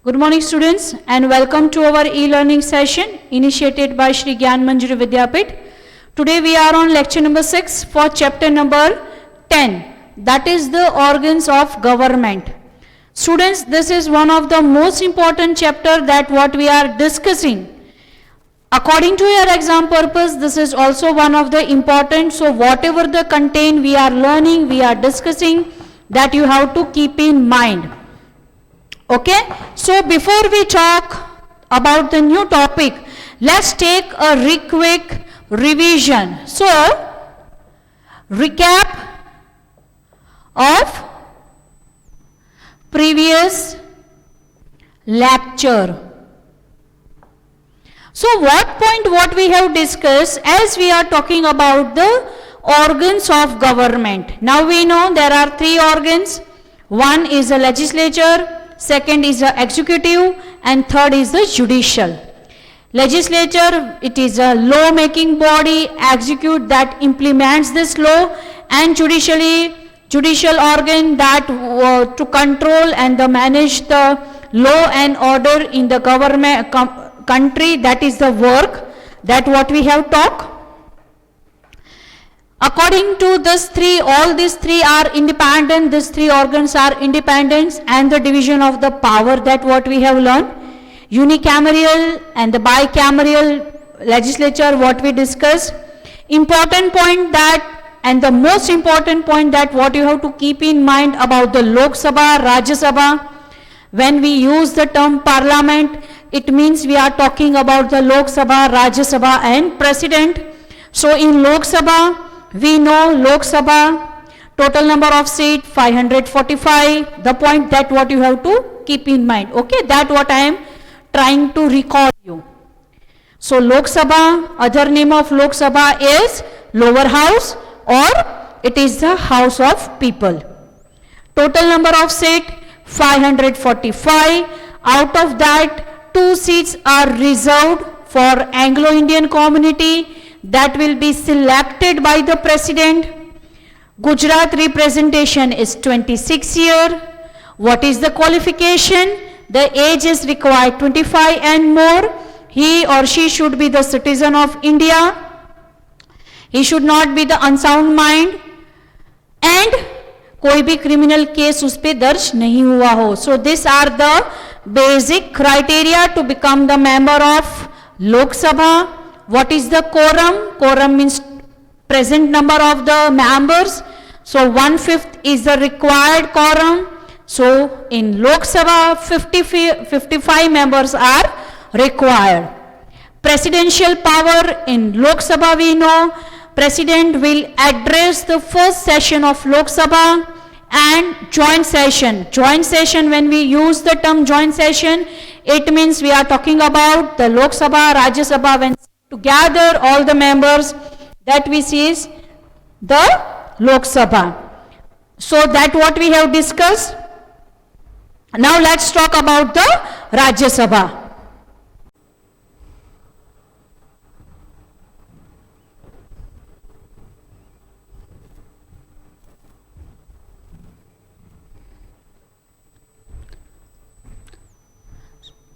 Good morning students and welcome to our e-learning session initiated by Shri Gyan Manjari Vidyapit. Today we are on lecture number 6 for chapter number 10, that is the organs of government. Students, this is one of the most important chapter that what we are discussing. According to your exam purpose, this is also one of the important, so whatever the content we are learning, we are discussing, that you have to keep in mind. Okay, so before we talk about the new topic, let's take a quick revision. So, recap of previous lecture. So, what we have discussed as we are talking about the organs of government. Now we know there are three organs. One is the legislature, second is the executive, and third is the judicial. Legislature, it is a law making body, execute that implements this law, and judicial organ that to control and manage the law and order in the government country, that is the work that what we have talked. According to this three, all these three are independent, these three organs are independent, and the division of the power that what we have learned. Unicameral and the bicameral legislature what we discussed. Important point that, and the most important point that what you have to keep in mind about the Lok Sabha, Rajya Sabha. When we use the term parliament, it means we are talking about the Lok Sabha, Rajya Sabha and President. So in Lok Sabha, we know Lok Sabha, total number of seats 545, the point that what you have to keep in mind. Okay, that what I am trying to recall you. So Lok Sabha, other name of Lok Sabha is lower house or it is the house of people. Total number of seats 545, out of that 2 seats are reserved for Anglo-Indian community that will be selected by the president. Gujarat representation is 26 years. What is the qualification? The age is required 25 and more. He or she should be the citizen of India. He should not be the unsound mind and कोई भी criminal case उस पे दर्ज नहीं हुआ हो. So these are the basic criteria to become the member of Lok Sabha. What is the quorum? Quorum means present number of the members. So 1/5 is the required quorum. So in Lok Sabha 55 members are required. Presidential power in Lok Sabha we know. President will address the first session of Lok Sabha and joint session. Joint session, when we use the term joint session, it means we are talking about the Lok Sabha, Rajya Sabha, when together all the members that we see is the Lok Sabha. So that what we have discussed. Now let's talk about the Rajya Sabha.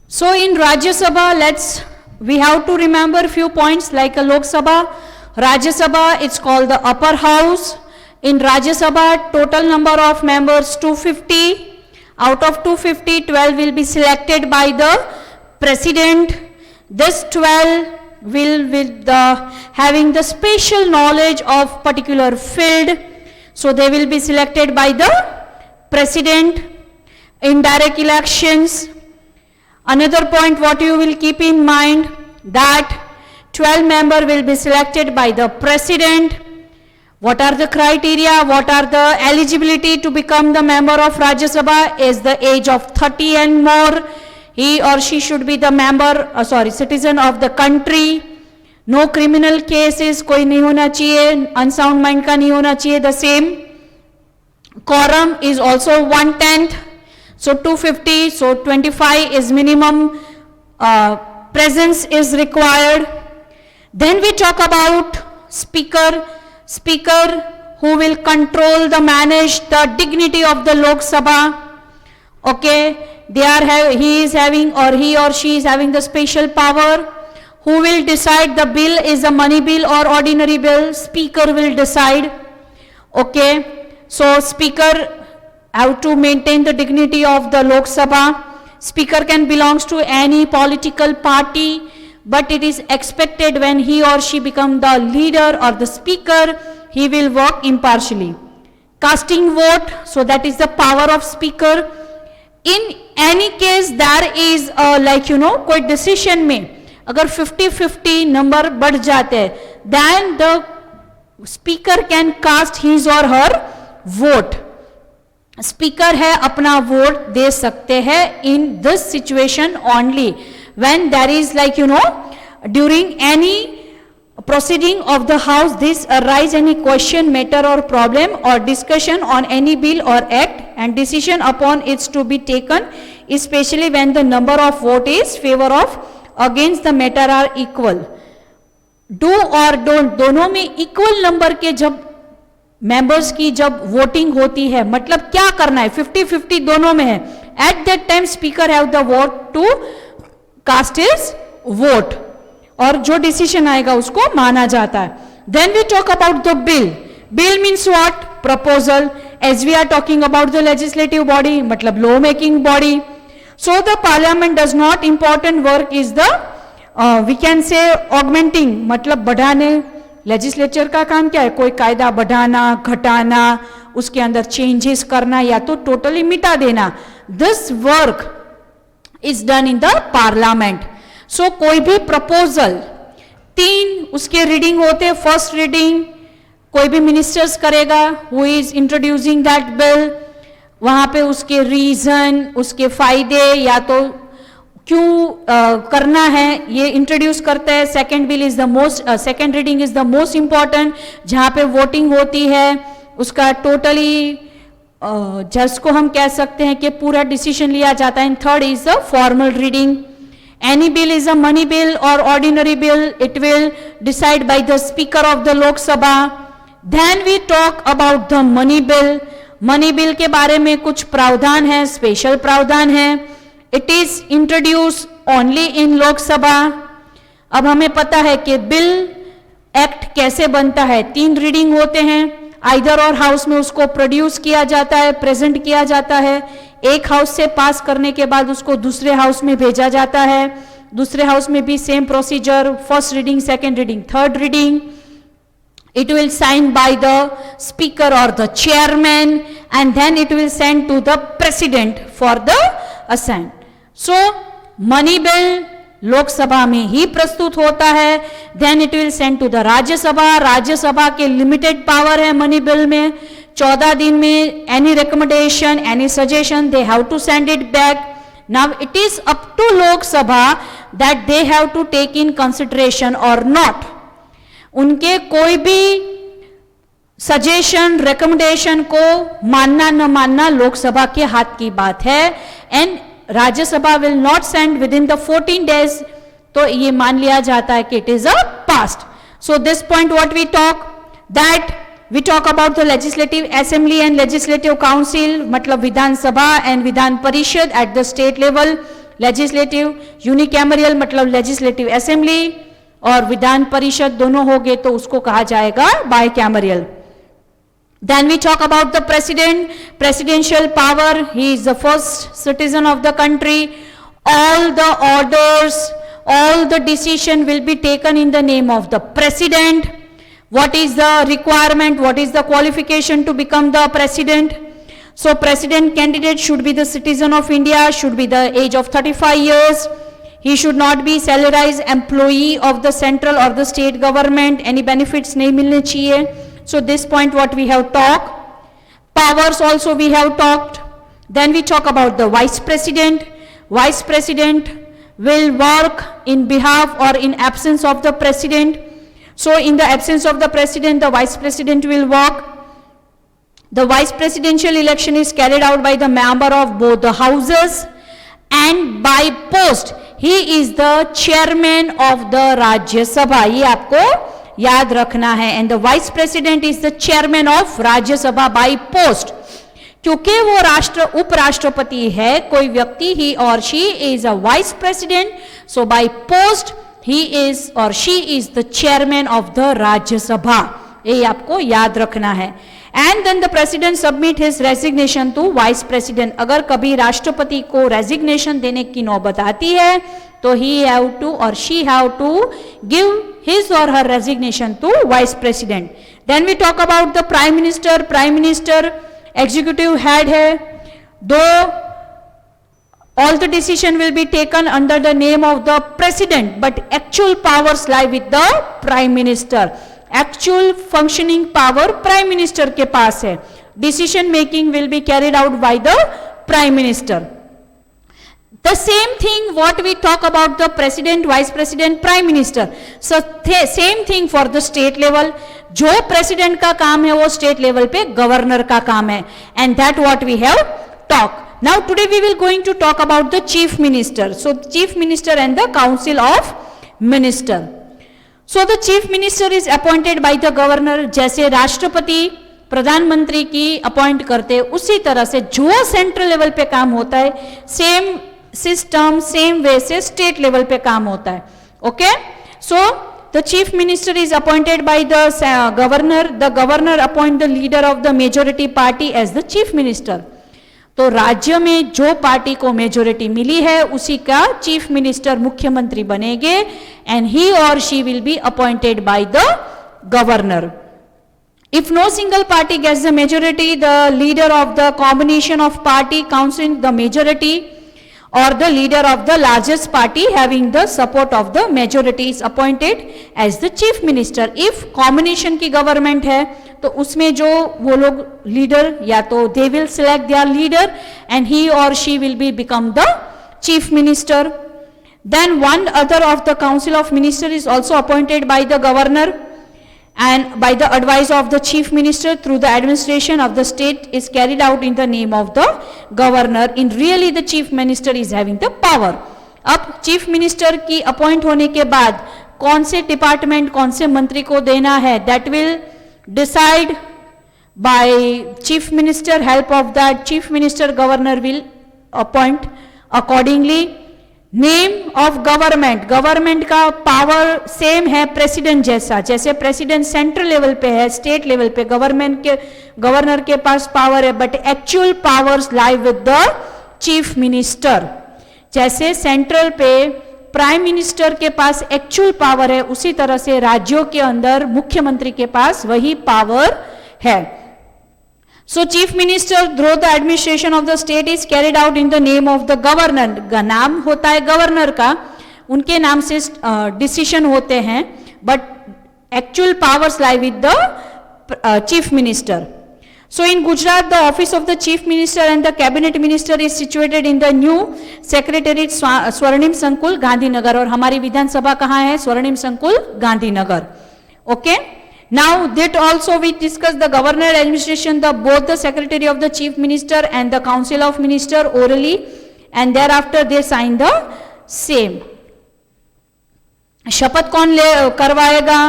So in Rajya Sabha, we have to remember few points like a Lok Sabha, Rajya Sabha, it's called the upper house. In Rajya Sabha, total number of members 250. Out of 250, 12 will be selected by the president. This 12 will having the special knowledge of particular field. So they will be selected by the president. Indirect elections. Another point what you will keep in mind, that 12 member will be selected by the president. What are the criteria? What are the eligibility to become the member of Rajya Sabha? Is the age of 30 and more. He or she should be the citizen of the country. No criminal cases, कोई नहीं होना चाहिए, unsound mind का नहीं होना चाहिए. The same. Quorum is also 1/10. So 250, so 25 is minimum, presence is required. Then we talk about speaker who will control manage the dignity of the Lok Sabha. Okay, he is having, or he or she is having the special power. Who will decide the bill is a money bill or ordinary bill? Speaker will decide. Okay, so speaker have to maintain the dignity of the Lok Sabha. Speaker can belongs to any political party, but it is expected when he or she become the leader or the speaker, he will work impartially. Casting vote, so that is the power of speaker. In any case, there is कोई decision में अगर 50-50 number बढ़ जाते हैं, then the speaker can cast his or her vote. Speaker है अपना vote दे सकते हैं in this situation only when there is during any proceeding of the house this arise any question, matter or problem or discussion on any bill or act and decision upon it to be taken, especially when the number of vote is favor of against the matter are equal. Do or don't दोनों में equal number के जब members की जब voting होती है, मतलब क्या करना है, 50-50 दोनों में है, at that time speaker have the vote to cast his vote और जो डिसीजन आएगा उसको माना जाता है. Then we talk about the bill. Bill means what? Proposal. As we are talking about the legislative body, मतलब law making body. So the parliament does not important work is the we can say augmenting, मतलब बढ़ाने. Legislature का काम क्या है? कोई कायदा बढ़ाना, घटाना, उसके अंदर चेंजेस करना या तो टोटली मिटा देना. This work is done in the parliament. So कोई भी प्रपोजल 3 उसके रीडिंग होते हैं. फर्स्ट रीडिंग कोई भी मिनिस्टर्स करेगा who is introducing that bill, वहां पे उसके रीजन, उसके फायदे या तो क्यों करना है ये इंट्रोड्यूस करते हैं. Second bill is the most, second reading is the most important, जहां पे वोटिंग होती है उसका टोटली जिसको हम कह सकते हैं कि पूरा डिसीजन लिया जाता है. Third is the formal reading. Any bill is a money bill और ordinary bill, it will decide by the speaker of the Lok Sabha. Then we talk about the money bill. Money bill के बारे में कुछ प्रावधान है, स्पेशल प्रावधान है. It is introduce only in Lok Sabha. अब हमें पता है कि बिल एक्ट कैसे बनता है. 3 रीडिंग होते हैं, आइदर और हाउस में उसको प्रोड्यूस किया जाता है, प्रेजेंट किया जाता है. एक हाउस से पास करने के बाद उसको दूसरे हाउस में भेजा जाता है. दूसरे हाउस में भी same procedure, first reading, second reading, third reading. It will sign by the speaker or the chairman and then it will send to the president for the assent. So money bill लोक सभा में ही प्रस्तुत होता है. Then it will send to the Rajya Sabha. Rajya Sabha के limited power है money bill में. 14 दिन में any recommendation, any suggestion they have to send it back. Now it is up to Lok Sabha that they have to take in consideration और not. उनके कोई भी suggestion, recommendation को मानना न मानना लोकसभा के हाथ की बात है. And Rajya Sabha will not send with in the 14 days, तो ये मान लिया जाता है कि it is a passed. So this point what we talk, that we talk about the legislative assembly and legislative council, मतलब Vidhan Sabha and Vidhan Parishad at the state level. Legislative unicameral मतलब legislative assembly और विधान परिषद दोनों हो गए तो उसको कहा जाएगा बाइकैमरियल. Then we talk about the president, presidential power. He is the first citizen of the country. All the orders, all the decision will be taken in the name of the president. What is the requirement? What is the qualification to become the president? So president candidate should be the citizen of India, should be the age of 35 years. He should not be salarized employee of the central or the state government. Any benefits नहीं मिलने चाहिए. So this point what we have talked. Powers also we have talked. Then we talk about the vice president. Vice president will work in behalf or in absence of the president. So in the absence of the president, the vice president will work. The vice presidential election is carried out by the member of both the houses and by post. He is the chairman of the Rajya Sabha. ये आपको याद रखना है. And the vice president is the chairman of Rajya Sabha by post. क्योंकि वो उपराष्ट्रपति है कोई व्यक्ति, ही और she is a vice president, so by post he is और she is the chairman of the Rajya Sabha, ये आपको याद रखना है। And then the president submit his resignation to vice president, अगर कभी राष्ट्रपति को रेजिग्नेशन देने की नौबत आती है तो ही हैव टू और she have to give his और her resignation to vice president. Then we talk about the prime minister. Prime minister executive head है, दो all the decision will be taken under the name of the president, but actual powers lie with the prime minister. Actual functioning power prime minister के पास है, decision making will be carried out by the prime minister. The same thing what we talk about the president, vice president, prime minister, so same thing for the state level. जो president का काम है वो state level पे governor का काम है, and that what we have talked. Now today we will going to talk about the chief minister. So chief minister and the council of minister. So the chief minister is appointed by the governor. जैसे राष्ट्रपति प्रधानमंत्री की appoint करते हैं उसी तरह से जो सेंट्रल लेवल पे काम होता है सेम सिस्टम सेम वे से स्टेट लेवल पे काम होता है। Okay, so the chief minister is appointed by the governor. The governor appoint the leader of the majority party as the chief minister. तो राज्य में जो पार्टी को मेजोरिटी मिली है उसी का चीफ मिनिस्टर मुख्यमंत्री बनेंगे, एंड ही और she will be appointed by the governor. If no single party gets the majority, the leader of the combination of party council the majority or the leader of the largest party having the support of the majority is appointed as the chief minister. If combination की government है तो उसमें जो वो लोग leader या तो they will select their leader and he or she will be become the chief minister. Then one other of the council of minister is also appointed by the governor and by the advice of the chief minister through the administration of the state is carried out in the name of the governor. In really the chief minister is having the power. अब chief minister की appoint होने के बाद कौन से department कौन से मंत्री को देना है that will decide by chief minister. Help of that chief minister governor will appoint accordingly. Name of government, government का पावर सेम है प्रेसिडेंट जैसा, जैसे प्रेसिडेंट सेंट्रल लेवल पे है स्टेट लेवल पे गवर्नमेंट के गवर्नर के पास पावर है, but actual powers lie with the chief minister. जैसे सेंट्रल पे प्राइम मिनिस्टर के पास एक्चुअल पावर है उसी तरह से राज्यों के अंदर मुख्यमंत्री के पास वही पावर है। So chief minister through the administration of the state is carried out in the name of the governor. नाम होता है गवर्नर का, उनके नाम से डिसीजन होते हैं, but actual powers lie with the chief minister. So in Gujarat, the office of the chief minister and the cabinet minister is situated in the new secretariat Swarnim Sankul, Gandhinagar. और हमारी विधानसभा कहाँ है? स्वर्णिम संकुल, Gandhinagar. Okay. Now that also we discuss the governor administration, the both the secretary of the chief minister and the council of minister orally, and thereafter they sign the same. शपथ कौन करवाएगा?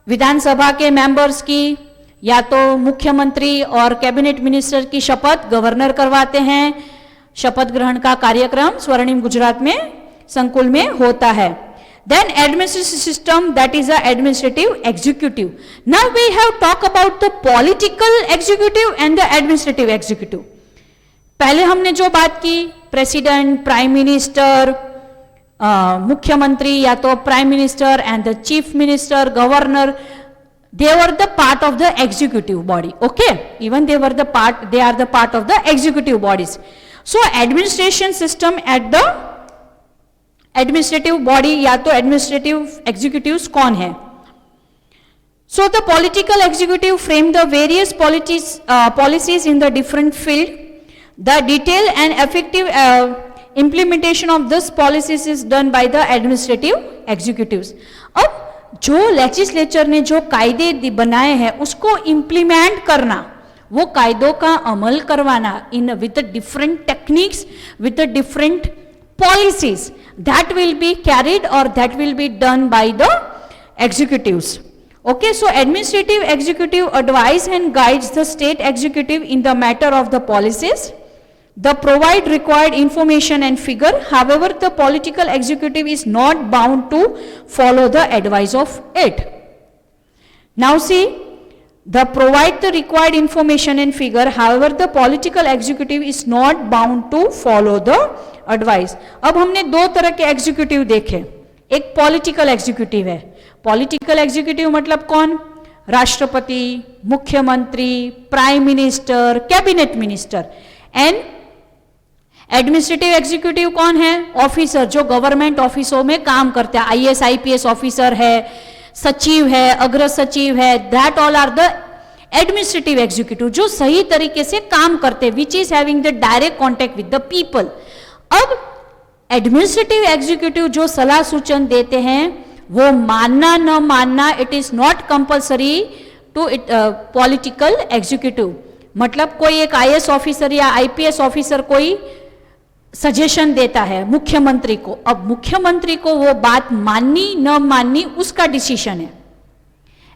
विधानसभा के मेंबर्स की या तो मुख्यमंत्री और कैबिनेट मिनिस्टर की शपथ गवर्नर करवाते हैं। शपथ ग्रहण का कार्यक्रम स्वर्णिम गुजरात में संकुल में होता है। Then administrative system, that is the administrative executive. Now we have talked about the political executive and the administrative executive. पहले हमने जो बात की प्रेसिडेंट, प्राइम मिनिस्टर, मुख्यमंत्री या तो prime minister and the chief minister, governor, they were the part of the executive body. Okay, even they are the part of the executive bodies. So administration system at the administrative body या तो administrative executives कौन है? So the political executive frame the various policies in the different field. The detail and effective implementation of this policies is done by the administrative executives. अब जो legislature ने जो कायदे बनाए हैं उसको इम्प्लीमेंट करना, वो कायदों का अमल करवाना in with different techniques, with different policies that will be carried or that will be done by the executives. Okay, so administrative executive advise and guides the state executive in the matter of the policies. The provide required information and figure. However, the political executive is not bound to follow the advice of it. Now see, the provide the required information and figure. However, the political executive is not bound to follow the advice. अब हमने दो तरह के executive देखे. एक political executive है. Political executive मतलब कौन? राष्ट्रपति, मुख्यमंत्री, prime minister, cabinet minister. And administrative executive कौन है? ऑफिसर जो गवर्नमेंट ऑफिसों में काम करते हैं. आईएएस आईपीएस ऑफिसर है, सचिव है, अग्र सचिव है. That all are the administrative executive जो सही तरीके से काम करते हैं, which is having the direct contact with the people. अब एडमिनिस्ट्रेटिव एग्जीक्यूटिव जो सलाह सूचन देते हैं वो मानना न मानना, it is not compulsory to political executive. मतलब कोई एक आईएएस ऑफिसर या आईपीएस ऑफिसर कोई सजेशन देता है मुख्यमंत्री को. अब मुख्यमंत्री को वो बात माननी न माननी उसका डिसीजन है.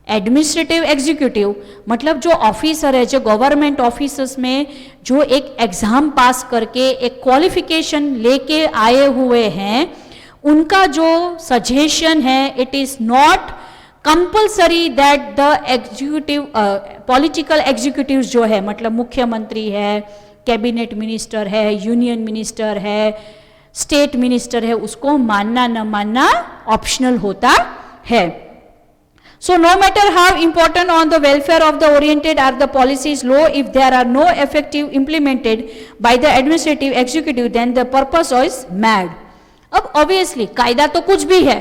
एडमिनिस्ट्रेटिव एग्जीक्यूटिव मतलब जो ऑफिसर है, जो गवर्नमेंट ऑफिसर्स में जो एक एग्जाम पास करके एक क्वालिफिकेशन लेके आए हुए हैं, उनका जो सजेशन है, it is not compulsory that the executive political executive जो है, मतलब मुख्यमंत्री है, कैबिनेट मिनिस्टर है, यूनियन मिनिस्टर है, स्टेट मिनिस्टर है, उसको मानना न मानना ऑप्शनल होता है. So no matter how important on the welfare of the oriented are the policies law, if there are no effective implemented by the administrative executive, then the purpose is mad. अब obviously कायदा तो कुछ भी है,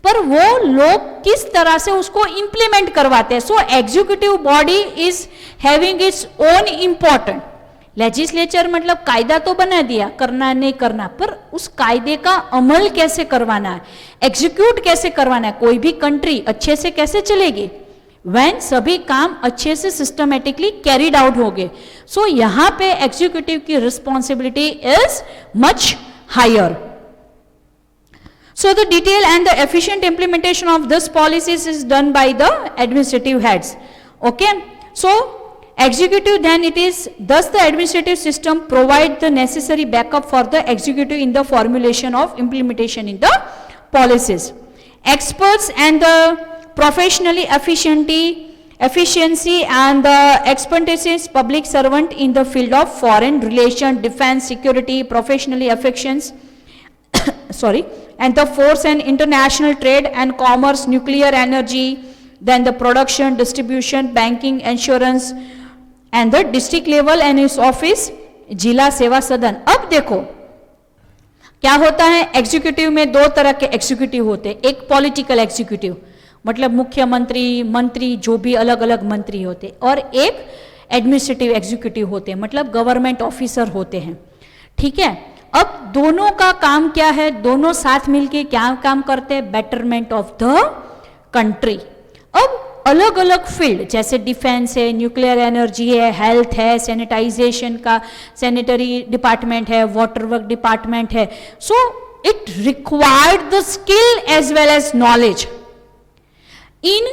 पर वो लोग किस तरह से उसको implement करवाते हैं. So executive body is having its own important. Legislature मतलब कायदा तो बना दिया, करना नहीं करना, पर उस कायदे का अमल कैसे करवाना है, एग्जीक्यूट कैसे करवाना है, कोई भी कंट्री अच्छे से कैसे चलेगी व्हेन सभी काम अच्छे से सिस्टमेटिकली कैरिड आउट होंगे. सो यहां पे एग्जीक्यूटिव की responsibility is much higher. So the detailed and the efficient implementation of this policies is done by the administrative heads. Okay, so executive, then it is thus the administrative system provide the necessary backup for the executive in the formulation of implementation in the policies. Experts and the professionally efficiency and the expertise public servant in the field of foreign relation, defense, security, professionally affections sorry, and the force and international trade and commerce, nuclear energy, then the production, distribution, banking, insurance, and the district level and its office, जिला सेवा सदन. अब देखो क्या होता है, executive में दो तरह के एग्जीक्यूटिव होते हैं. एक पॉलिटिकल एग्जीक्यूटिव मतलब मुख्यमंत्री, मंत्री, जो भी अलग अलग मंत्री होते, और एक एडमिनिस्ट्रेटिव एग्जीक्यूटिव होते हैं मतलब गवर्नमेंट ऑफिसर होते हैं. ठीक है, अब दोनों का काम क्या है, दोनों साथ मिलके क्या काम करते हैं, बेटरमेंट ऑफ द कंट्री. अब अलग अलग फील्ड जैसे डिफेंस है, न्यूक्लियर एनर्जी है, हेल्थ है, सैनिटाइजेशन का सैनिटरी डिपार्टमेंट है, वाटर वर्क डिपार्टमेंट है. So it required the skill as well as knowledge. In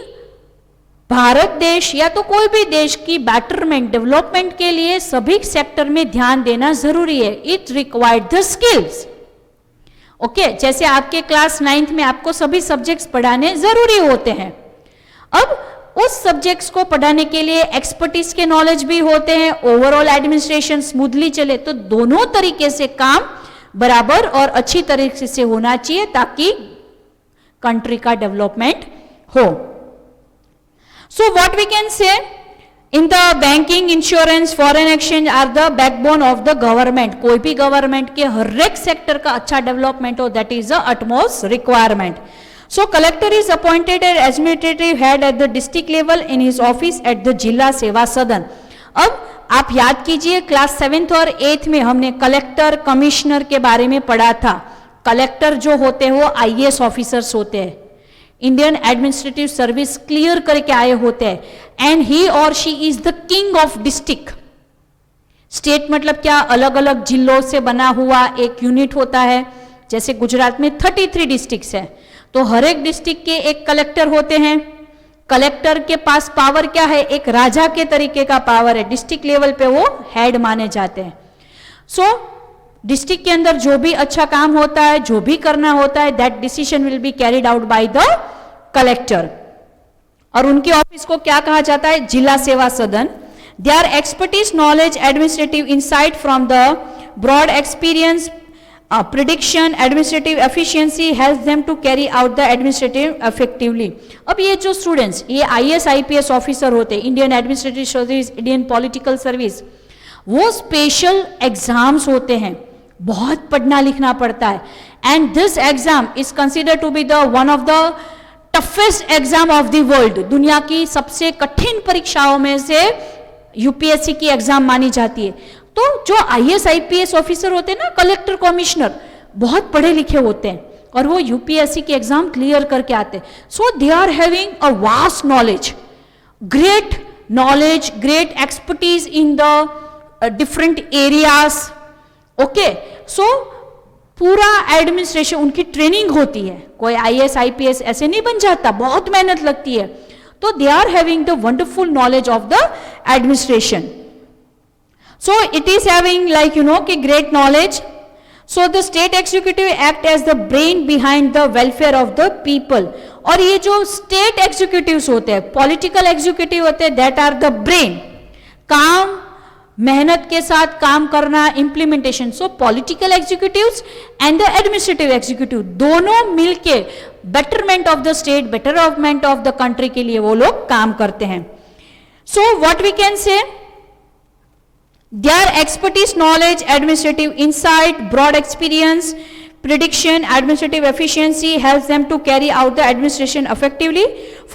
Bharat देश या तो कोई भी देश की बेटरमेंट डेवलपमेंट के लिए सभी सेक्टर में ध्यान देना जरूरी है. It required the skills. Okay, जैसे आपके क्लास 9th में आपको सभी सब्जेक्ट्स पढ़ाने जरूरी होते हैं. अब उस सब्जेक्ट्स को पढ़ाने के लिए एक्सपर्टीज के नॉलेज भी होते हैं, ओवरऑल एडमिनिस्ट्रेशन स्मूथली चले, तो दोनों तरीके से काम बराबर और अच्छी तरीके से होना चाहिए ताकि कंट्री का डेवलपमेंट हो. So what we can say in the banking, insurance, foreign exchange are the backbone of the government. कोई भी गवर्नमेंट के हर एक सेक्टर का अच्छा डेवलपमेंट हो, that is the utmost requirement. So collector is appointed as administrative head at the district level in his office at the जिला सेवा सदन. अब आप याद कीजिए क्लास 7th और 8th में हमने कलेक्टर, कमिश्नर के बारे में पढ़ा था. कलेक्टर जो होते हैं वो आईएएस ऑफिसर्स होते हैं, इंडियन एडमिनिस्ट्रेटिव सर्विस क्लियर करके आए होते हैं, एंड ही और she is the king of district. State मतलब क्या, अलग अलग जिलों से बना हुआ एक यूनिट होता है. जैसे गुजरात में 33 डिस्ट्रिक्ट्स है, तो हर एक डिस्ट्रिक्ट के एक कलेक्टर होते हैं, कलेक्टर के पास पावर क्या है, एक राजा के तरीके का पावर है, डिस्ट्रिक्ट लेवल पे वो हेड माने जाते हैं। सो डिस्ट्रिक्ट के अंदर जो भी अच्छा काम होता है, जो भी करना होता है, that decision will be carried out by the collector. और उनके ऑफिस को क्या कहा जाता है, जिला सेवा सदन। Their expertise, knowledge, administrative insight from the broad experience, prediction, administrative efficiency help them to carry out the administrative effectively. अब ये जो स्टूडेंट्स, ये IAS IPS ऑफिसर होते हैं, Indian administrative service, Indian political service, वो स्पेशल एग्जाम्स होते हैं, बहुत पढ़ना लिखना पड़ता है। And this exam is consider to be the one of the toughest exam of the world. दुनिया की सबसे कठिन परीक्षाओं में से यूपीएससी की एग्जाम मानी जाती है। तो जो IAS IPS ऑफिसर होते हैं ना, कलेक्टर, कमिश्नर, बहुत पढ़े लिखे होते हैं और वो यूपीएससी की एग्जाम क्लियर करके आते हैं। So they are having a vast knowledge, great expertise in the different areas. Okay, so पूरा एडमिनिस्ट्रेशन, उनकी ट्रेनिंग होती है। कोई IAS IPS ऐसे नहीं बन जाता, बहुत मेहनत लगती है। तो they are having the wonderful knowledge of the administration. So it is having, like, great knowledge. So the state executive act as the brain behind the welfare of the people. और ये जो state executives होते हैं, political executive होते हैं, that are the brain. काम, मेहनत के साथ काम करना, implementation. So political executives and the administrative executive दोनों मिलके betterment of the state, betterment of the country के लिए वो लोग काम करते हैं. So what we can say? Their expertise, knowledge, administrative insight, broad experience, prediction, administrative efficiency helps them to carry out the administration effectively.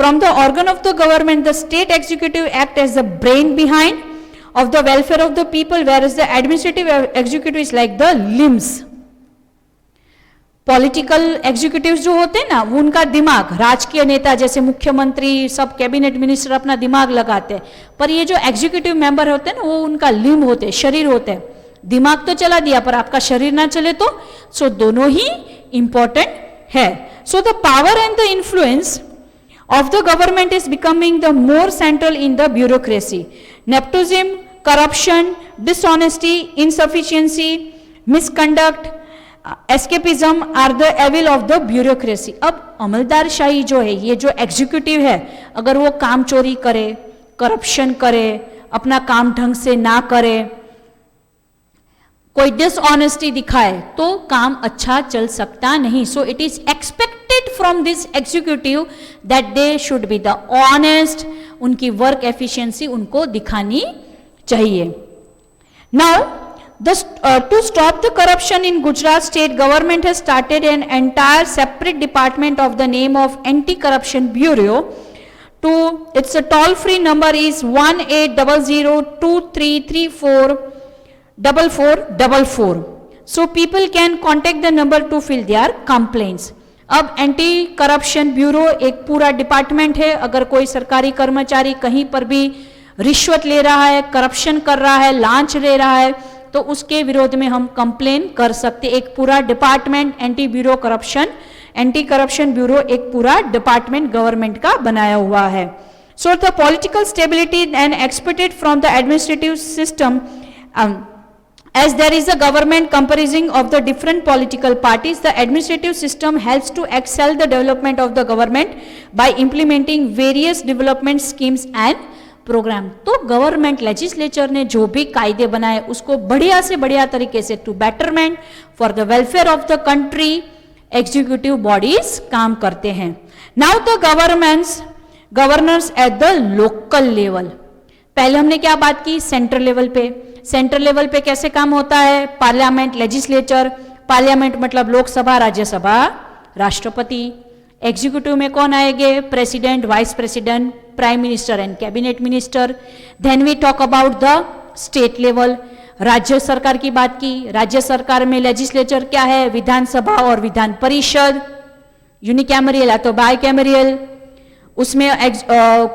From the organ of the government, the state executive act as the brain behind of the welfare of the people, whereas the administrative executive is like the limbs. Political executives जो होते हैं ना, वो उनका दिमाग, राजकीय नेता जैसे मुख्यमंत्री, सब कैबिनेट मिनिस्टर अपना दिमाग लगाते हैं, पर ये जो एग्जीक्यूटिव मेंबर होते हैं ना, वो उनका लिम्ब होते हैं, शरीर होते हैं। दिमाग तो चला दिया, पर आपका शरीर ना चले तो, सो दोनों ही इंपॉर्टेंट है। So the power and the influence of the government is becoming the more central in the bureaucracy. Nepotism, corruption, dishonesty, insufficiency, misconduct, escapism are the evil of the bureaucracy. अब अमलदारशाही जो है, ये जो एग्जीक्यूटिव है, अगर वो काम चोरी करे, करप्शन करे, अपना काम ढंग से ना करे, कोई डिसऑनेस्टी दिखाए, तो काम अच्छा चल सकता नहीं. सो it is expected from this executive that they should be the honest. उनकी वर्क एफिशिएंसी उनको दिखानी चाहिए. Now to stop the corruption in Gujarat state government has started an entire separate department of the name of Anti-Corruption Bureau. Its a toll free number is 180023344444. So people can contact the number to fill their complaints. अब anti corruption bureau एक पूरा department है. अगर कोई सरकारी कर्मचारी कहीं पर भी रिश्वत ले रहा है, करप्शन कर रहा है, लांच ले रहा है, तो उसके विरोध में हम कंप्लेन कर सकते. एक पूरा डिपार्टमेंट एंटी करप्शन ब्यूरो एक पूरा डिपार्टमेंट गवर्नमेंट का बनाया हुआ है. So the political stability and expected from the administrative system as there is a government comprising of the different political parties, the administrative system helps to excel the development of the government by implementing various development schemes and program. तो government legislature ने जो भी कायदे बनाए उसको बढ़िया से बढ़िया तरीके से to betterment for the welfare of the country executive bodies काम करते हैं. Now the governors at the local level. पहले हमने क्या बात की, सेंट्रल लेवल पे. सेंट्रल लेवल पे कैसे काम होता है, पार्लियामेंट, लेजिस्लेचर. पार्लियामेंट मतलब लोकसभा, राज्यसभा, राष्ट्रपति. एग्जीक्यूटिव में कौन आएंगे, president, vice president, prime minister and cabinet minister. Then we talk about the state level. राज्य सरकार की बात की. राज्य सरकार में लेजिस्लेचर क्या है, विधानसभा और विधान परिषद. यूनिकैमरियल या तो बाइकैमरियल. उसमें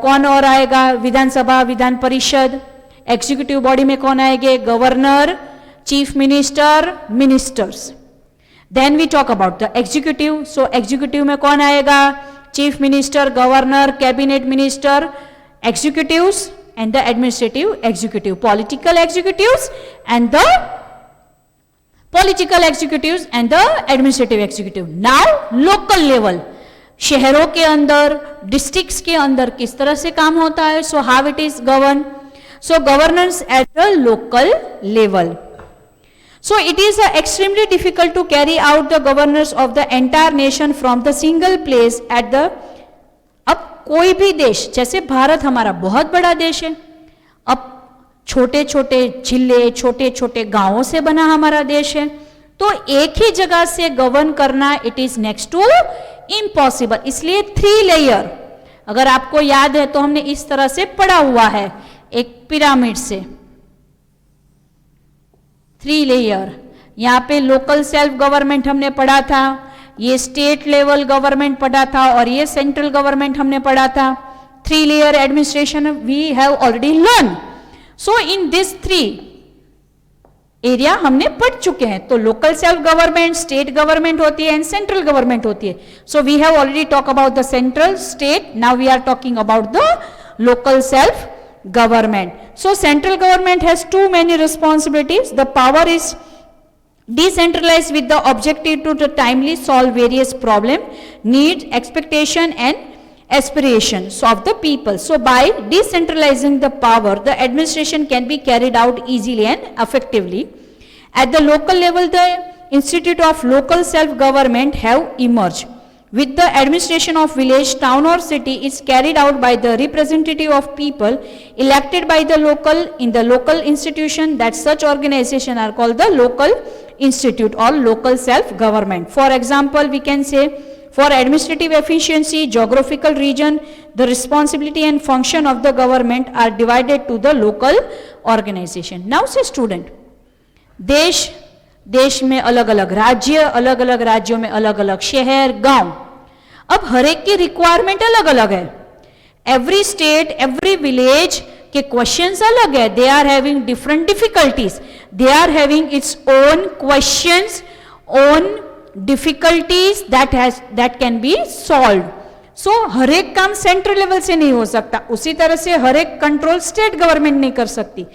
कौन और आएगा, विधानसभा, विधान परिषद. एग्जीक्यूटिव बॉडी में कौन आएंगे, governor, chief minister, ministers. Then we talk about the executive. So executive में कौन आएगा, chief minister, governor, cabinet minister, executives and the administrative executive, political executives and the political executives and the administrative executive. Now local level, शहरों के अंदर, districts के अंदर किस तरह से काम होता है, so how it is governed, so governance at the local level. So it is extremely difficult to carry out the governance of the entire nation from the single place at the, अब कोई भी देश, जैसे भारत हमारा बहुत बड़ा देश है, अब छोटे छोटे जिले, छोटे छोटे गांवों से बना हमारा देश है, तो एक ही जगह से गवर्न करना it is next to impossible. इसलिए 3 लेयर, अगर आपको याद है तो हमने इस तरह से पढ़ा हुआ है, एक पिरामिड से 3 लेयर. यहाँ पे लोकल सेल्फ गवर्नमेंट हमने पढ़ा था, ये स्टेट लेवल गवर्नमेंट पढ़ा था और ये सेंट्रल गवर्नमेंट हमने पढ़ा था. 3 layer administration we have already learn. So in this 3 area हमने पढ़ चुके हैं. तो local self government, state government होती है एंड सेंट्रल गवर्नमेंट होती है. So we have already talk about the central, state, now we are talking about the local self government. So central government has too many responsibilities. The power is decentralized with the objective to timely solve various problem, needs, expectation and aspirations of the people. So by decentralizing the power, the administration can be carried out easily and effectively. At the local level, the institute of local self-government have emerged. With the administration of village, town or city is carried out by the representative of people elected by the local in the local institution, that such organization are called the local institute or local self-government. For example, we can say for administrative efficiency, geographical region, the responsibility and function of the government are divided to the local organization. Now say student, देश में अलग अलग राज्य, अलग अलग राज्यों में अलग अलग शहर, गांव, अब हर एक की रिक्वायरमेंट अलग अलग है. एवरी स्टेट, एवरी विलेज के क्वेश्चंस अलग है. They are having different difficulties, they are having its own questions, own difficulties that can be solve. So हर एक काम सेंट्रल लेवल से नहीं हो सकता, उसी तरह से हर एक कंट्रोल स्टेट गवर्नमेंट नहीं कर सकती.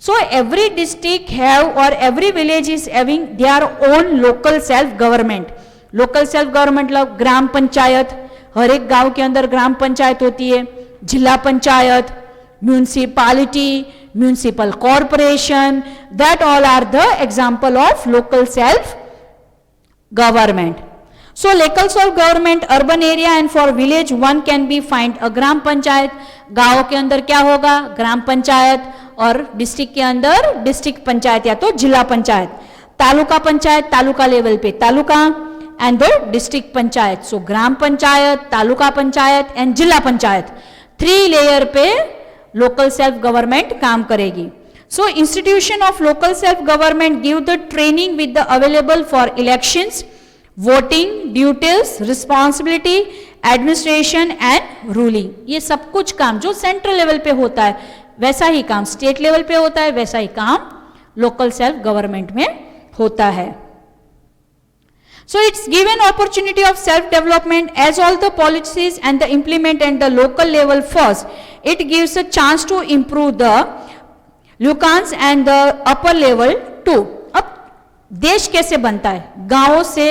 So every district have or every village is having their own local self government. Local self government मतलब ग्राम पंचायत, हर एक गांव के अंदर ग्राम पंचायत होती है, जिला panchayat, municipality, municipal corporation, that all are the example of local self government. So local self government urban area and for village one can be find a ग्राम पंचायत. गांव के अंदर क्या होगा, ग्राम पंचायत, और डिस्ट्रिक्ट के अंदर डिस्ट्रिक्ट पंचायत या तो जिला पंचायत. तालुका पंचायत, तालुका लेवल पे taluka and the district panchayat. So gram panchayat, taluka panchayat and zila panchayat, 3 layer पे लोकल सेल्फ गवर्नमेंट काम करेगी. So institution of local self government give the training with the available for elections, voting, duties, responsibility, administration and ruling. ये सब कुछ काम जो सेंट्रल लेवल पे होता है वैसा ही काम स्टेट लेवल पे होता है, वैसा ही काम लोकल सेल्फ गवर्नमेंट में होता है. So it's given opportunity of self development as all the policies and the implement at the local level first. It gives a chance to improve the locals and the upper level too. अब देश कैसे बनता है, गांवों से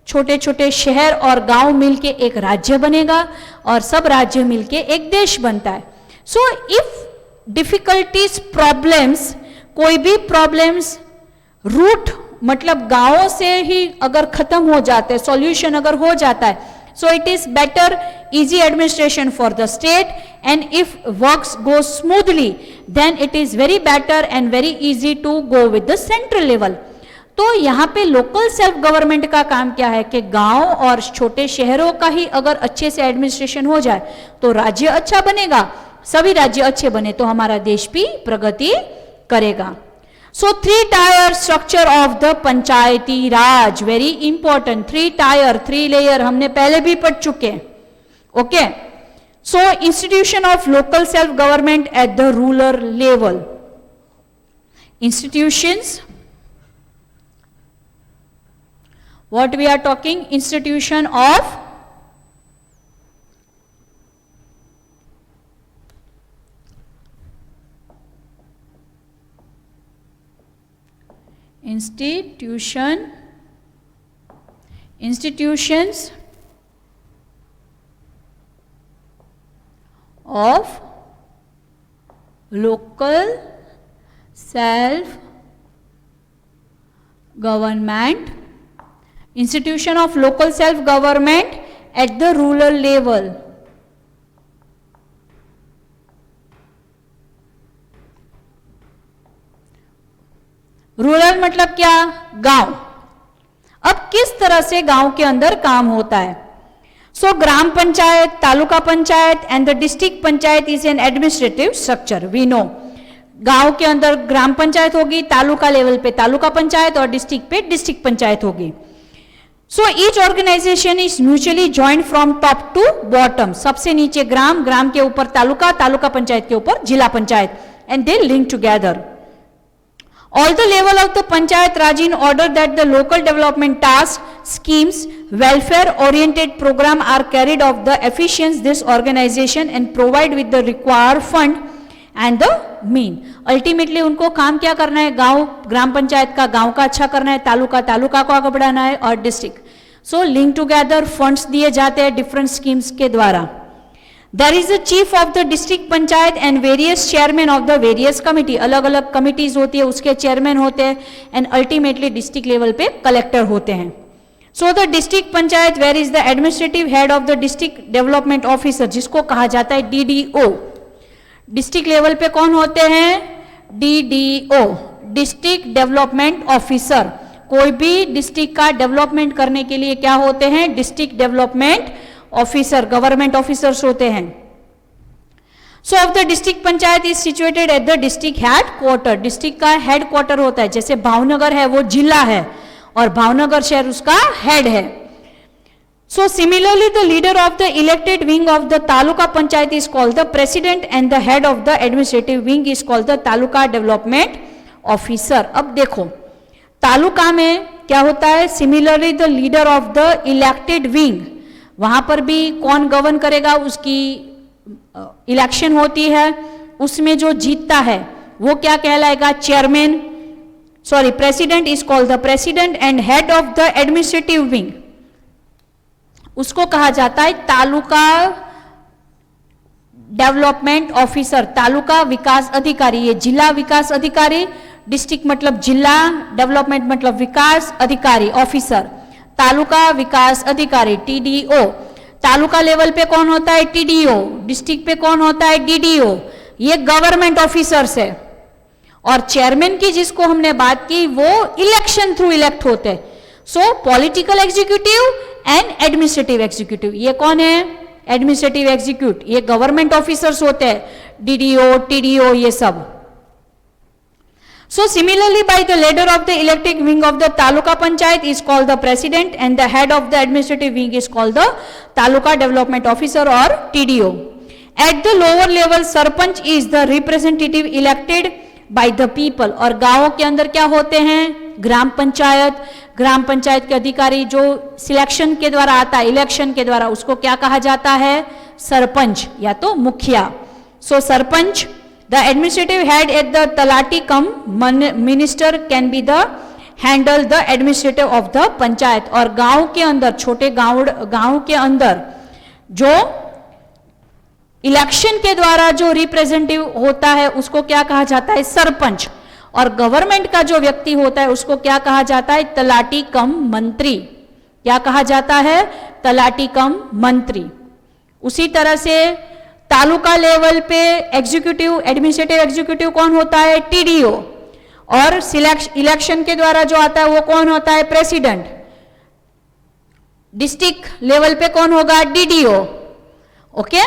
छोटे छोटे शहर और गांव मिलके एक राज्य बनेगा और सब राज्य मिलके एक देश बनता है. सो इफ डिफिकल्टीज, प्रॉब्लम्स, कोई भी प्रॉब्लम्स रूट मतलब गांवों से ही अगर खत्म हो जाते हैं, सॉल्यूशन अगर हो जाता है, so it is better easy administration for the state and if works go smoothly then it is very better and very easy to go with the central level. तो यहाँ पे लोकल सेल्फ गवर्नमेंट का काम क्या है कि गांव और छोटे शहरों का ही अगर अच्छे से एडमिनिस्ट्रेशन हो जाए तो राज्य अच्छा बनेगा, सभी राज्य अच्छे बने तो हमारा देश भी प्रगति करेगा. सो 3 tyre structure of the Panchayati Raj, very important. 3 tyre, 3 layer हमने पहले भी पढ़ चुके हैं. Okay, so institution of local self government at the rural level. Institutions, what we are talking, institution of institutions of local self government, institution of local self government at the rural level. Rural मतलब क्या? गांव। अब किस तरह से गांव के अंदर काम होता है? So gram panchayat, taluka panchayat and the district panchayat is an administrative structure. We know गांव के अंदर ग्राम पंचायत होगी, तालुका लेवल पे तालुका पंचायत और डिस्ट्रिक्ट पे डिस्ट्रिक्ट पंचायत होगी। So each organization is mutually joint from top to bottom. सबसे नीचे ग्राम, ग्राम के ऊपर तालुका, तालुका पंचायत के ऊपर जिला panchayat, and they link together. All the level of the Panchayat Raj in order that the local development tasks, schemes, welfare-oriented program are carried out the efficiency this organization and provide with the required fund and the mean. Ultimately उनको काम क्या करना है? गांव, ग्राम पंचायत का गांव का अच्छा करना है, तालुका, तालुका को आगे बढ़ाना है, और district. So link together funds दिए जाते हैं डिफरेंट स्कीम्स के द्वारा। There is a chief of the district panchayat and various chairman of the various committee. अलग अलग कमिटीज होती है, उसके चेयरमैन होते हैं, एंड अल्टीमेटली डिस्ट्रिक्ट लेवल पे कलेक्टर होते हैं। So the district panchayat where is the administrative head of the district development officer, जिसको कहा जाता है DDO। डिस्ट्रिक्ट लेवल पे कौन होते हैं? DDO, district development officer. कोई भी डिस्ट्रिक्ट का डेवलपमेंट करने के लिए क्या होते हैं? District development officer, government officers होते हैं। सो of the district panchayat is situated at the district head quarter. District का हेड क्वार्टर होता है, जैसे भावनगर है वो जिला है और भावनगर शहर उसका हेड है। So similarly the leader of the elected wing of the taluka panchayat is called the president and the head of the administrative wing is called the taluka development officer. अब देखो तालुका में क्या होता है? Similarly the leader of the elected wing, वहां पर भी कौन गवर्न करेगा? उसकी इलेक्शन होती है, उसमें जो जीतता है वो क्या कहलाएगा? Chairman, sorry president is called the president and head of the administrative wing, उसको कहा जाता है तालुका डेवलपमेंट ऑफिसर, तालुका विकास अधिकारी। ये जिला विकास अधिकारी, डिस्ट्रिक्ट मतलब जिला, डेवलपमेंट मतलब विकास अधिकारी, ऑफिसर, तालुका विकास अधिकारी TDO। तालुका लेवल पे कौन होता है? TDO। डिस्ट्रिक्ट पे कौन होता है? DDO। ये गवर्नमेंट ऑफिसर्स है। और चेयरमैन की जिसको हमने बात की वो इलेक्शन थ्रू इलेक्ट होते हैं। सो political executive and administrative executive, ये कौन है? एडमिनिस्ट्रेटिव एग्जीक्यूटिव, ये गवर्नमेंट ऑफिसर्स होते हैं, DDO, TDO, ये सब। So similarly by the leader of the elected wing of the taluka panchayat is called the president and the head of the administrative wing is called the taluka development officer or TDO. At the lower level sarpanch is the representative elected by the people। और गांवों के अंदर क्या होते हैं? ग्राम पंचायत, ग्राम पंचायत के अधिकारी जो सिलेक्शन के द्वारा आता है, इलेक्शन के द्वारा, उसको क्या कहा जाता है? सरपंच या तो मुखिया। सो sarpanch, the administrative head at the talati cum minister can be the handle the administrative of the panchayat. और गांव के अंदर, छोटे गांव के अंदर जो इलेक्शन के द्वारा जो रिप्रेजेंटेटिव होता है उसको क्या कहा जाता है? सरपंच। और गवर्नमेंट का जो व्यक्ति होता है उसको क्या कहा जाता है? तलाटी कम मंत्री। क्या कहा जाता है? तलाटी कम मंत्री। उसी तरह से तालुका लेवल पे एग्जीक्यूटिव, एडमिनिस्ट्रेटिव एग्जीक्यूटिव कौन होता है? TDO। और इलेक्शन के द्वारा जो आता है वो कौन होता है? प्रेसिडेंट। डिस्ट्रिक्ट लेवल पे कौन होगा? DDO। Okay,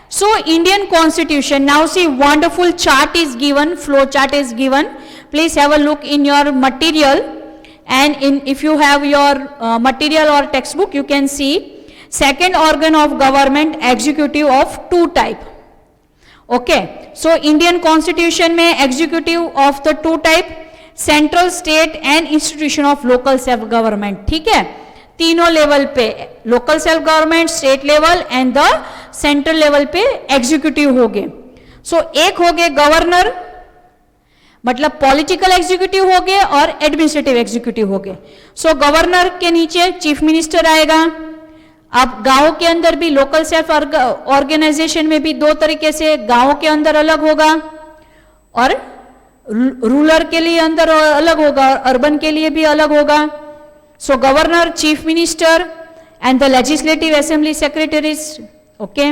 so Indian constitution, now see wonderful chart is given, flow chart is given, please have a look in your material and in if you have your material और textbook you can see second organ of government executive of two type। okay, so Indian constitution में executive of the two type, central, state and institution of local self government। ठीक है, तीनों level पे, local self government, state level and the central level पे executive हो गए। so एक हो गए गवर्नर, मतलब पॉलिटिकल एग्जीक्यूटिव हो गए और एडमिनिस्ट्रेटिव एग्जीक्यूटिव हो गए। सो गवर्नर के नीचे चीफ मिनिस्टर आएगा। अब गांव के अंदर भी लोकल सेल्फ ऑर्गेनाइजेशन में भी दो तरीके से, गांव के अंदर अलग होगा और रूरल के लिए अंदर अलग होगा और अर्बन के लिए भी अलग होगा। So governor, chief minister and the legislative assembly secretaries. Okay,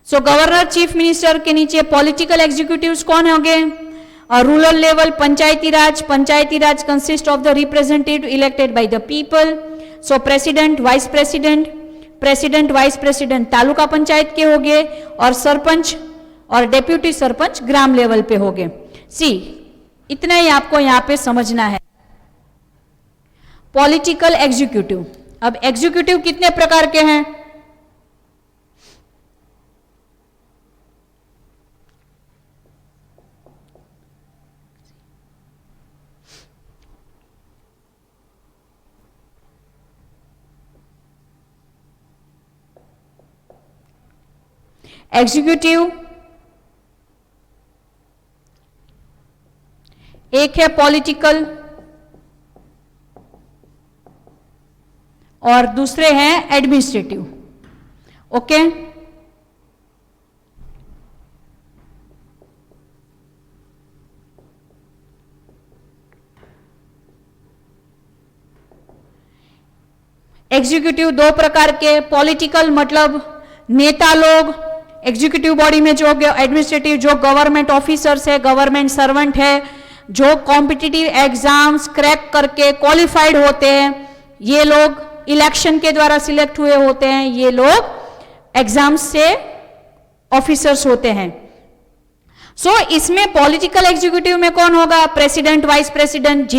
so governor chief minister के नीचे पॉलिटिकल एग्जीक्यूटिव्स कौन होंगे? Rural level panchayati raj consist of the representative elected by the people. So president, vice president taluka panchayat के होंगे और सरपंच और डेप्यूटी सरपंच ग्राम level पे होंगे। सी, इतना ही आपको यहां पे समझना है। पॉलिटिकल एग्जीक्यूटिव, अब एग्जीक्यूटिव कितने प्रकार के हैं? एग्जीक्यूटिव एक है पॉलिटिकल और दूसरे हैं एडमिनिस्ट्रेटिव। ओके, एग्जीक्यूटिव दो प्रकार के, पॉलिटिकल मतलब नेता लोग एग्जीक्यूटिव बॉडी में, जो एडमिनिस्ट्रेटिव जो गवर्नमेंट ऑफिसर्स है, गवर्नमेंट सर्वेंट है, जो कॉम्पिटिटिव एग्जाम्स क्रैक करके क्वालिफाइड होते हैं, ये लोग इलेक्शन के द्वारा सिलेक्ट हुए होते हैं, ये लोग एग्जाम्स से ऑफिसर्स होते हैं। सो इसमें पॉलिटिकल एग्जीक्यूटिव में कौन होगा? प्रेसिडेंट, वाइस प्रेसिडेंट,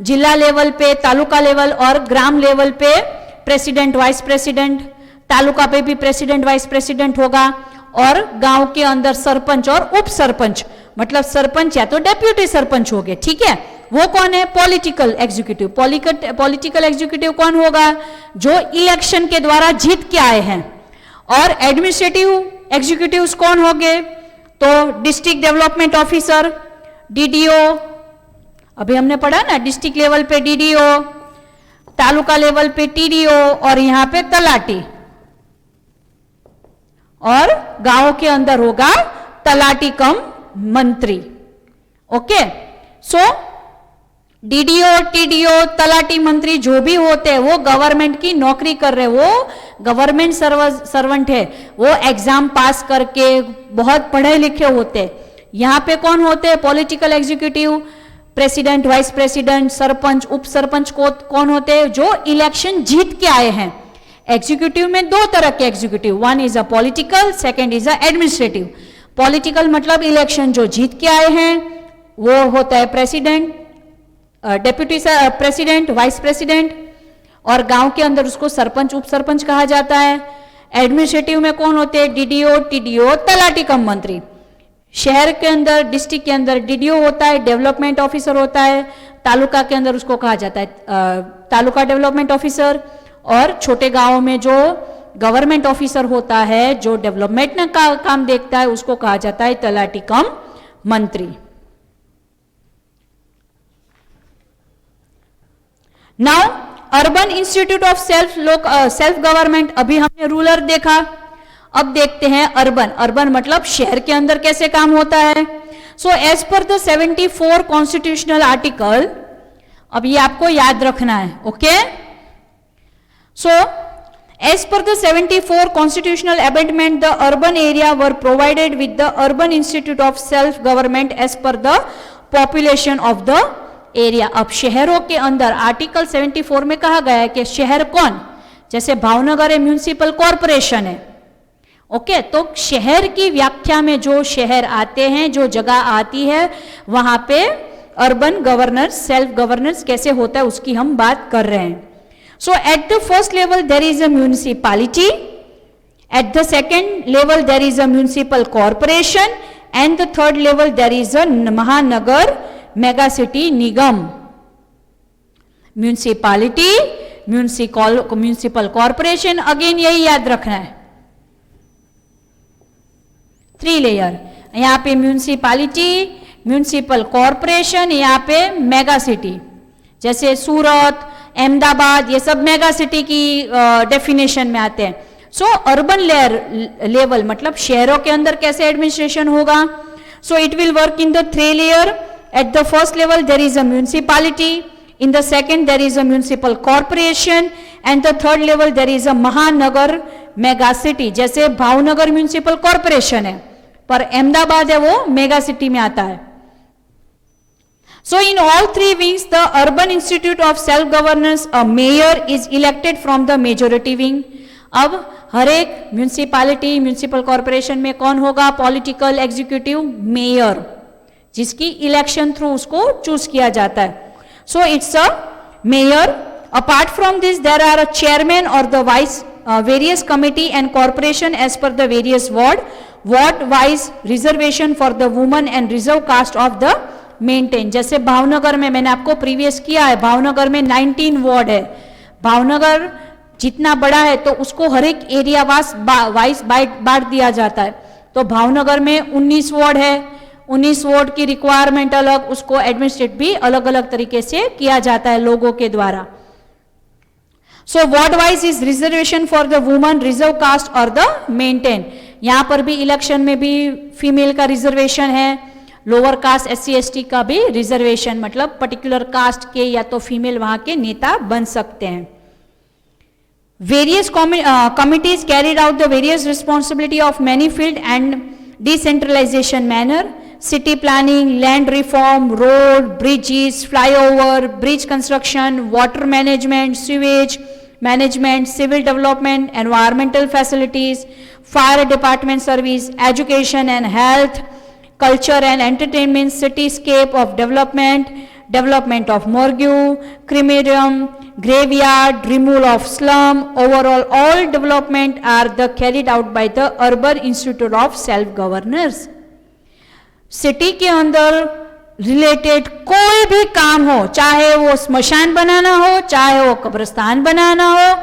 जिला लेवल पे, तालुका लेवल और ग्राम लेवल पे प्रेसिडेंट, वाइस प्रेसिडेंट, तालुका पे भी प्रेसिडेंट, वाइस प्रेसिडेंट होगा और गांव के अंदर सरपंच और उप सरपंच, मतलब सरपंच या तो डेप्यूटी सरपंच हो गए। ठीक है, वो कौन है? Political executive. पॉलिटिकल एग्जीक्यूटिव कौन होगा? जो इलेक्शन के द्वारा जीत के आए हैं। और एडमिनिस्ट्रेटिव एग्जीक्यूटिव्स कौन हो गए? तो डिस्ट्रिक्ट डेवलपमेंट ऑफिसर, डीडीओ, अभी हमने पढ़ा ना, डिस्ट्रिक्ट लेवल पे डीडीओ, तालुका लेवल पे टीडीओ और यहां पे तलाटी, और गांव के अंदर होगा तलाटी कम मंत्री। ओके, सो डीडीओ, टीडीओ, तलाटी, मंत्री जो भी होते हैं वो गवर्नमेंट की नौकरी कर रहे हैं, वो गवर्नमेंट सर्वेंट है, वो एग्जाम पास करके बहुत पढ़े लिखे होते हैं। यहां पे कौन होते हैं? Political executive, president, vice president, sarpanch, उप सरपंच को कौन होते हैं? जो इलेक्शन जीत के आए हैं। एग्जीक्यूटिव में दो तरह के executive, one is a political, second is a administrative. Political मतलब इलेक्शन जो जीत के आए हैं, वो होता है president, deputy president, vice president, और गांव के अंदर उसको सरपंच, उप सरपंच कहा जाता है। एडमिनिस्ट्रेटिव में कौन होते हैं? डीडीओ, टीडीओ, तलाटी कम मंत्री। शहर के अंदर, डिस्ट्रिक्ट के अंदर डीडीओ होता है, डेवलपमेंट ऑफिसर होता है। तालुका के अंदर उसको कहा जाता है तालुका डेवलपमेंट ऑफिसर, और छोटे गांवों में जो गवर्नमेंट ऑफिसर होता है, जो डेवलपमेंट का काम देखता है, उसको कहा जाता है तलाटी कम मंत्री। Now urban institute of self government, अभी हमने रूरल देखा, अब देखते हैं अर्बन। अर्बन मतलब शहर के अंदर कैसे काम होता है। So as per the 74 constitutional article, अब ये आपको याद रखना है। Okay, so as per the 74 constitutional amendment, the urban area were provided with the urban institute of self government as per the population of the area। अब शहरों के अंदर आर्टिकल 74 में कहा गया है कि शहर कौन, जैसे भावनगर है म्यूनिसिपल कॉरपोरेशन है। ओके, तो शहर की व्याख्या में जो शहर आते हैं, जो जगह आती है, वहां पे अर्बन गवर्नेंस, सेल्फ गवर्नेंस कैसे होता है उसकी हम बात कर रहे हैं। So at the first level there is a municipality, at the second level there is a municipal corporation, and the third level there is a Mahanagar mega city nigam। municipality, municipal corporation, again यही याद रखना है, 3 layer. यहाँ पे municipality, municipal corporation, यहाँ पे mega city, जैसे सूरत, अहमदाबाद, ये सब मेगा सिटी की डेफिनेशन में आते हैं. सो अर्बन लेवल मतलब शहरों के अंदर कैसे एडमिनिस्ट्रेशन होगा. So it will work in the 3 layer. At the first level there is a municipality, in the second there is a municipal corporation, and the third level there is a महानगर mega city. जैसे Bhavnagar municipal corporation है, पर अहमदाबाद है वो mega city में आता है. So in all 3 wings, the Urban Institute of Self-Governance, a mayor is elected from the majority wing. अब हर एक म्यूनिसिपैलिटी, म्यूनिसिपल कॉरपोरेशन में कौन होगा पॉलिटिकल एग्जीक्यूटिव? मेयर, जिसकी इलेक्शन थ्रू उसको चूज किया जाता है. So it's a mayor. Apart from this there are a chairman और the vice various committee and corporation as per the various ward wise reservation for the woman and reserve caste of the maintain. जैसे भावनगर में मैंने आपको previous किया है, भावनगर में 19 ward है. भावनगर जितना बड़ा है तो उसको हर एक एरिया वाइज बांट दिया जाता है. तो भावनगर में 19 वार्ड है, 19 वार्ड की रिक्वायरमेंट अलग, उसको एडमिनिस्ट्रेट भी अलग अलग तरीके से किया जाता है लोगों के द्वारा. So ward wise is reservation for the woman, reserve caste और द मेंटेन. यहां पर भी इलेक्शन में भी फीमेल का रिजर्वेशन है, लोअर कास्ट SC ST का भी रिजर्वेशन, मतलब पर्टिकुलर कास्ट के या तो फीमेल वहां के नेता बन सकते हैं. Various committees carried out the various responsibility of many field and decentralization manner. City planning, land reform, road, bridges, flyover, bridge construction, water management, sewage management, civil development, environmental facilities, fire department service, education and health, culture and entertainment, cityscape of development of morgue, crematorium, graveyard, removal of slum, overall all development are the carried out by the Urban Institute of Self-Governance. City के अंदर related कोई भी काम हो, चाहे वो स्मशान बनाना हो, चाहे वो कब्रिस्तान बनाना हो,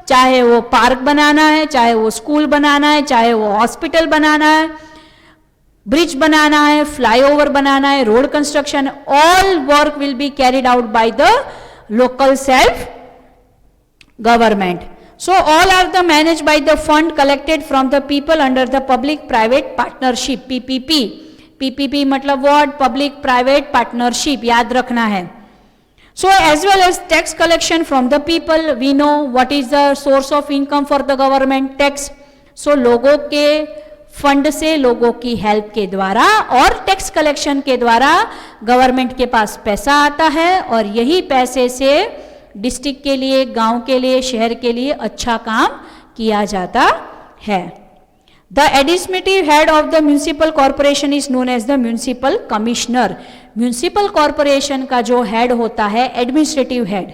चाहे वो पार्क बनाना है, चाहे वो स्कूल बनाना है, चाहे वो हॉस्पिटल बनाना है, ब्रिज बनाना है, फ्लाईओवर बनाना है, road construction, all work will be carried out by the local self government. So all are the manage by the fund collected from the people under the public private partnership, PPP. PPP मतलब व्हाट? Public private partnership, याद रखना है. So as well as tax collection from the people. We know what is the source of income for the government? Tax. So लोगों के fund से, लोगों की हेल्प के द्वारा और टैक्स कलेक्शन के द्वारा गवर्नमेंट के पास पैसा आता है, और यही पैसे से डिस्ट्रिक्ट के लिए, गांव के लिए, शहर के लिए अच्छा काम किया जाता है. The administrative head of the municipal corporation is known as the municipal commissioner. Municipal corporation का जो हेड होता है, एडमिनिस्ट्रेटिव हेड,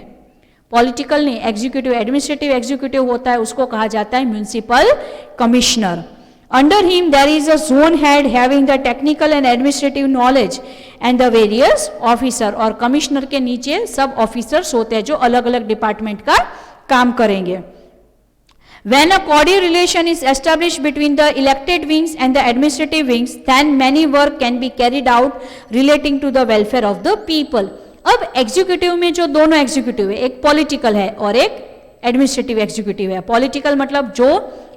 पॉलिटिकल नहीं, एग्जीक्यूटिव, एडमिनिस्ट्रेटिव एग्जीक्यूटिव होता है, उसको कहा जाता है municipal commissioner. Under him there is a zone head having the technical and administrative knowledge and the various officer. और कमिश्नर के नीचे सब ऑफिसर्स होते हैं जो अलग अलग डिपार्टमेंट का काम करेंगे. When a cordial relation is established between the elected wings and the administrative wings, then many work can be carried out relating to the welfare of the people. अब एग्जीक्यूटिव में जो दोनों एग्जीक्यूटिव है, एक political है और एक administrative executive है. पॉलिटिकल मतलब जो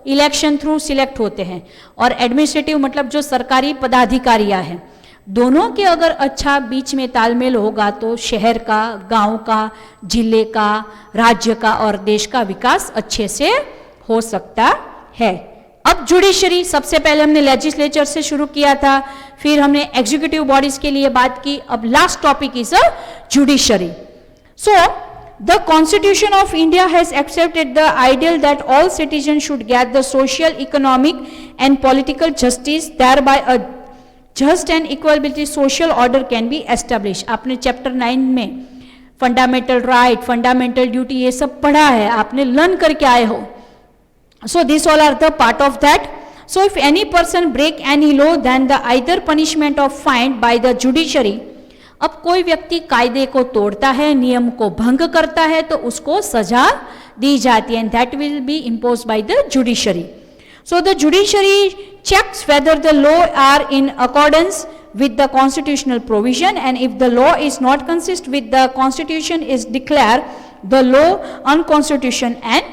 इलेक्शन थ्रू सिलेक्ट होते हैं, और एडमिनिस्ट्रेटिव मतलब जो सरकारी पदाधिकारियां हैं. दोनों के अगर अच्छा बीच में तालमेल होगा तो शहर का, गांव का, जिले का, राज्य का और देश का विकास अच्छे से हो सकता है. अब जुडिशरी, सबसे पहले हमने लेजिस्लेचर से शुरू किया था, फिर हमने एग्जीक्यूटिव बॉडीज के लिए बात की, अब last topic is a judiciary. So the Constitution of India has accepted the ideal that all citizens should get the social, economic and political justice, thereby a just and equality social order can be established. आपने chapter 9 में fundamental right, fundamental duty ये सब पढ़ा है, आपने learn करके आए हो. So these all are the part of that. So if any person break any law, then the either punishment of fine by the judiciary. अब कोई व्यक्ति कायदे को तोड़ता है, नियम को भंग करता है, तो उसको सजा दी जाती है, and that will be imposed by the judiciary. So the judiciary checks whether the law are in accordance with the constitutional provision, and if the law is not consist with the constitution is declare the law unconstitutional and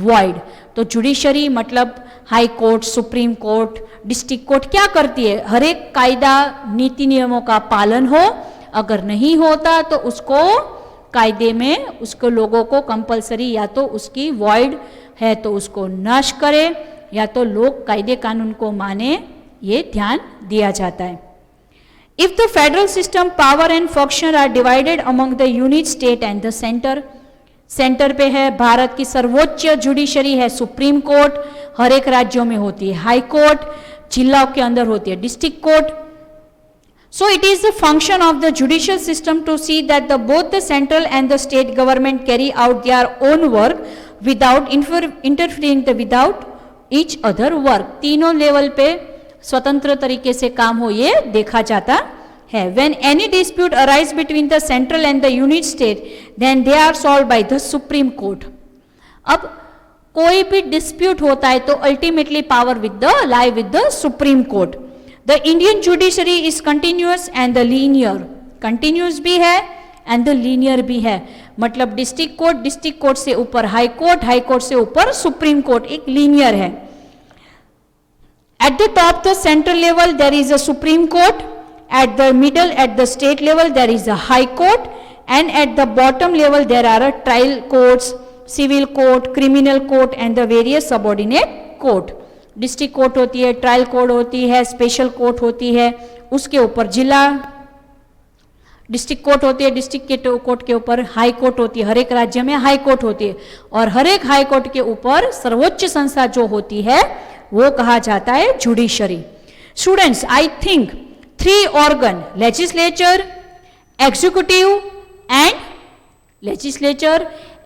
void. तो judiciary मतलब high court, supreme court, district court क्या करती है, हर एक कायदा नीति नियमों का पालन हो, अगर नहीं होता तो उसको कायदे में उसको लोगों को कंपलसरी या तो उसकी वॉइड है तो उसको नष्ट करे या तो लोग कायदे कानून को माने, ये ध्यान दिया जाता है. If the federal system power and function are divided among the unit state and the centre, centre पे है भारत की सर्वोच्च जुडिशरी है सुप्रीम कोर्ट, हर एक राज्यों में होती है हाई कोर्ट, जिलों के अंदर होती है district court. So it is the function of the judicial system to see that both the central and the state government carry out their own work without interfering without each other work. तीनों level पे स्वतंत्र तरीके से काम हो, ये देखा जाता है. When any dispute arise between the central and the unit state, then they are solved by the Supreme Court. अब कोई भी dispute होता है तो ultimately power lie with the Supreme Court. The Indian judiciary is continuous and the linear. Continuous भी है and the linear भी है. मतलब डिस्ट्रिक्ट कोर्ट से ऊपर हाई कोर्ट से ऊपर सुप्रीम कोर्ट, एक linear है. At the top, the central level, there is a Supreme Court. At the middle, at the state level, there is a High Court. And at the bottom level, there are a trial courts, civil court, criminal court, and the various subordinate court. District court होती है, trial court होती है, special court होती है, उसके ऊपर जिला district court होती है, डिस्ट्रिक्ट के कोर्ट के ऊपर हाई कोर्ट होती है, हर एक राज्य में हाई कोर्ट होती है, और हर एक हाई कोर्ट के ऊपर सर्वोच्च संस्था जो होती है वो कहा जाता है judiciary. Students, I think 3 organ, legislature,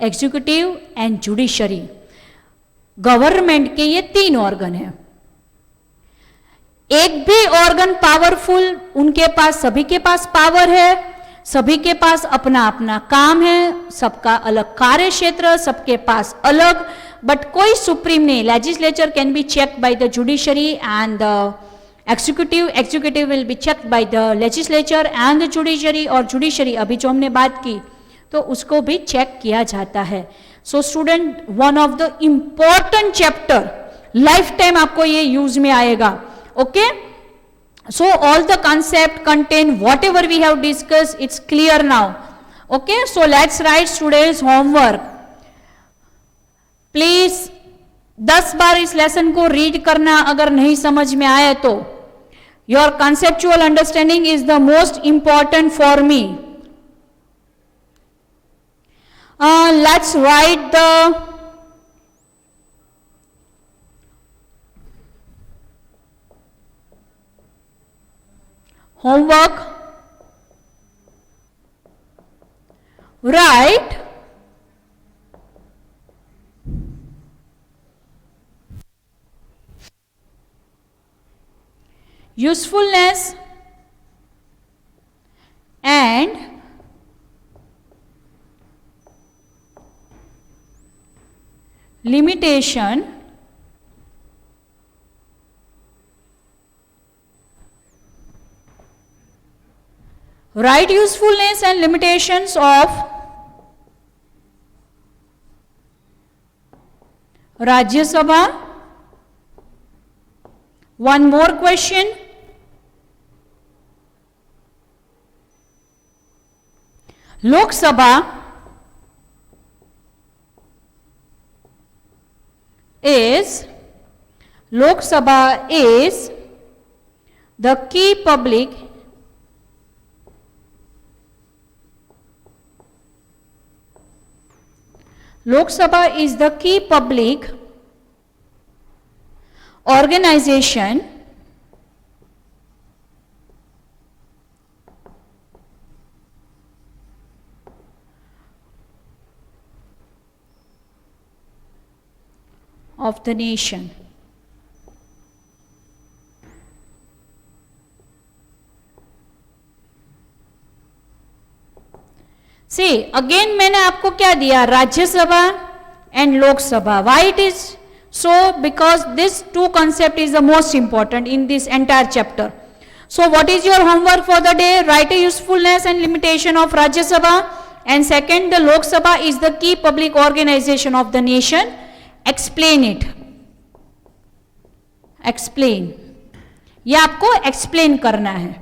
executive and judiciary, government के ये 3 ऑर्गन है. एक भी ऑर्गन पावरफुल, उनके पास सभी के पास पावर है, सभी के पास अपना अपना काम है, सबका अलग कार्य क्षेत्र, सबके पास अलग, बट कोई सुप्रीम नहीं. Legislature can be checked by the judiciary and the executive will be checked by the legislature and the judiciary, और जुडिशरी अभी जो हमने बात की तो उसको भी चेक किया जाता है. So student, one of the important chapter, life time आपको ये यूज में आएगा. Okay, so all the concept content whatever we have discuss, it's clear now. Okay, so let's write students homework. Please 10 बार इस lesson को read करना, अगर नहीं समझ में आए तो. Your conceptual understanding is the most important for me. Let's write the homework. Write usefulness and limitation write usefulness and limitations of Rajya Sabha. One more question. Lok Sabha is Lok Sabha is the key public Lok Sabha is the key public organization of the nation. See, again मैंने आपको क्या दिया, Rajya Sabha and Lok Sabha. Why it is so? Because this 2 concept is the most important in this entire chapter. So what is your homework for the day? Write a usefulness and limitation of Rajya Sabha. And second, the Lok Sabha is the key public organization of the nation. Explain it. Explain. ये आपको explain करना है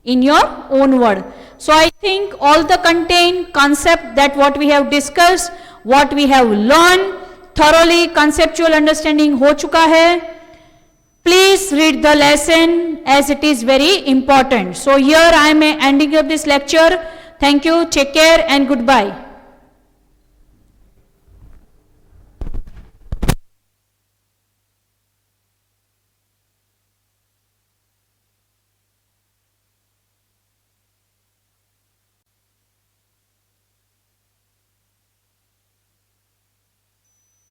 in your own word. So I think all the content, concept that what we have discussed, what we have learned, thoroughly conceptual understanding हो चुका है. Please read the lesson as it is very important. So here I am ending up this lecture. Thank you, take care and goodbye.